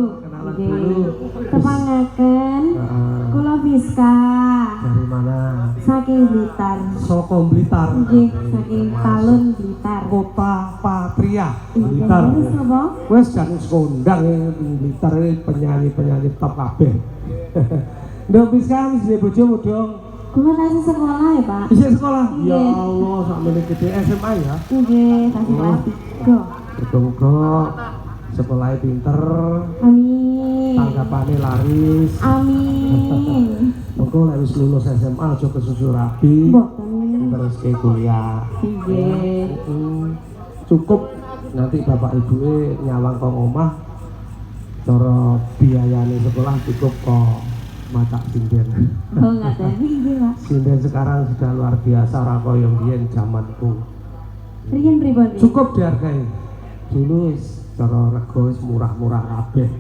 Kenalan dulu. Kepangaken. Kula Biska. Dari mana? Saking Blitar. Soko Blitar. Nggih, saking Talun Blitar. Kota Patria. Blitar. Wes jangan sekondang Blitar penyanyi-penyanyi top kabeh. Ndok Biska wis duwe bojomu dong. Kula tasih sekolah ya, Pak. Isih sekolah? Nggih. Ya Allah, sakmene gede SMA ya. Nggih, tasih kelas 3. Muga-muga sekolahnya pinter, Amin. tanggapannya laris. Amin. Engko lek wis lulus SMA aja kesusu rabi. Mboten. Terus ke kuliah. Nggih. Cukup nanti bapak ibuke nyawang kok omah. Cara biayane sekolah cukup kok mata sinden. Oh, ngaten nggih, Pak. Sinden sekarang sudah luar biasa ora kaya biyen zamanku. Riyen pripun? Cukup dihargai. Dulu wis cara rego wis murah-murah kabeh.